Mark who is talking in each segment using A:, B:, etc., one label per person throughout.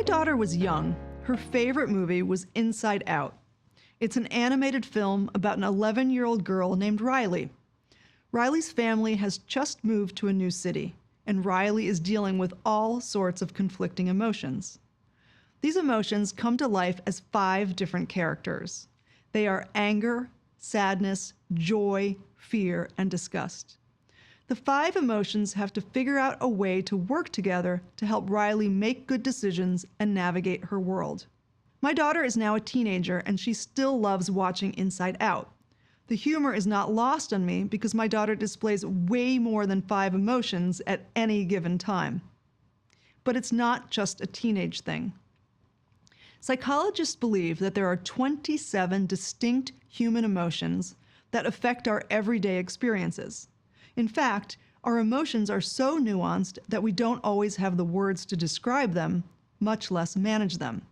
A: daughter was young, her favorite movie was Inside Out. It's an animated film about an 11-year-old girl named Riley. Riley's family has just moved to a new city, and Riley is dealing with all sorts of conflicting emotions. These emotions come to life as 5 different characters. They are anger, sadness, joy, fear, and disgust. The 5 emotions have to figure out a way to work together to help Riley make good decisions and navigate her world. My daughter is now a teenager and she still loves watching Inside Out. The humor is not lost on me because my daughter displays way more than 5 emotions at any given time. But it's not just a teenage thing. Psychologists believe that there are 27 distinct human emotions that affect our everyday experiences. In fact, our emotions are so nuanced that we don't always have the words to describe them, much less manage them.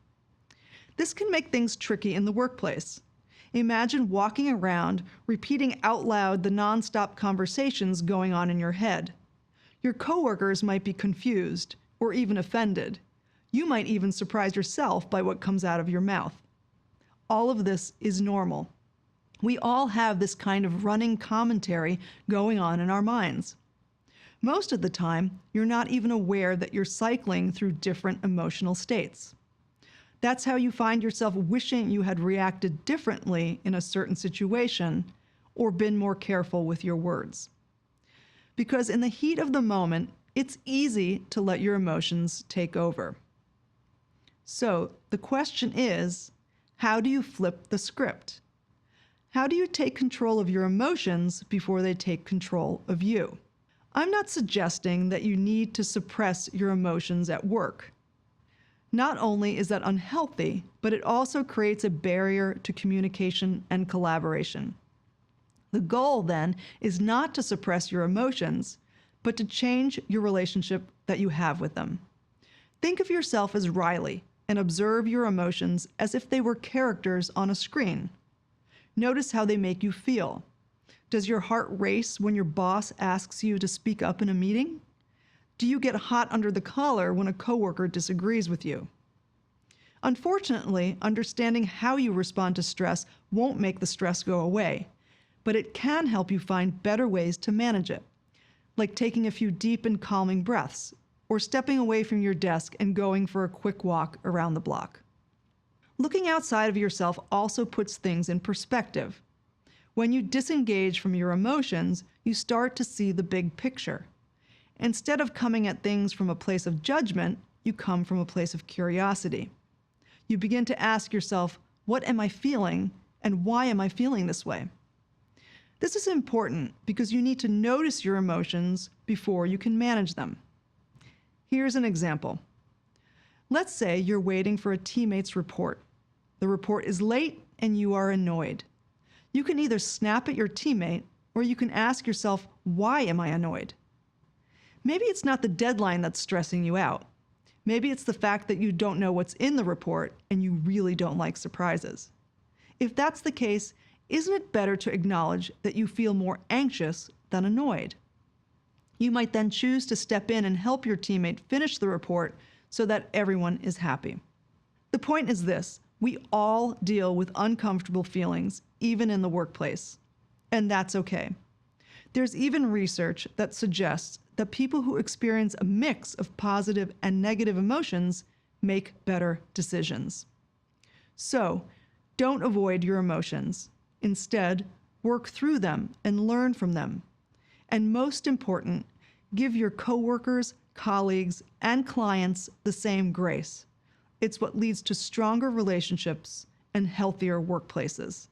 A: This can make things tricky in the workplace. Imagine walking around, repeating out loud the nonstop conversations going on in your head. Your coworkers might be confused or even offended. You might even surprise yourself by what comes out of your mouth. All of this is normal. We all have this kind of running commentary going on in our minds. Most of the time, you're not even aware that you're cycling through different emotional states. That's how you find yourself wishing you had reacted differently in a certain situation or been more careful with your words. Because in the heat of the moment, it's easy to let your emotions take over. So the question is, how do you flip the script? How do you take control of your emotions before they take control of you? I'm not suggesting that you need to suppress your emotions at work. Not only is that unhealthy, but it also creates a barrier to communication and collaboration. The goal, then, is not to suppress your emotions, but to change your relationship that you have with them. Think of yourself as Riley and observe your emotions as if they were characters on a screen. Notice how they make you feel. Does your heart race when your boss asks you to speak up in a meeting? Do you get hot under the collar when a coworker disagrees with you? Unfortunately, understanding how you respond to stress won't make the stress go away, but it can help you find better ways to manage it, like taking a few deep and calming breaths, or stepping away from your desk and going for a quick walk around the block. Looking outside of yourself also puts things in perspective. When you disengage from your emotions, you start to see the big picture. Instead of coming at things from a place of judgment, you come from a place of curiosity. You begin to ask yourself, what am I feeling and why am I feeling this way? This is important because you need to notice your emotions before you can manage them. Here's an example. Let's say you're waiting for a teammate's report. The report is late and you are annoyed. You can either snap at your teammate or you can ask yourself, why am I annoyed? Maybe it's not the deadline that's stressing you out. Maybe it's the fact that you don't know what's in the report and you really don't like surprises. If that's the case, isn't it better to acknowledge that you feel more anxious than annoyed? You might then choose to step in and help your teammate finish the report so that everyone is happy. The point is this: we all deal with uncomfortable feelings, even in the workplace, and that's okay. There's even research that suggests that people who experience a mix of positive and negative emotions make better decisions. So, don't avoid your emotions. Instead, work through them and learn from them. And most important, give your coworkers, colleagues, and clients the same grace. It's what leads to stronger relationships and healthier workplaces.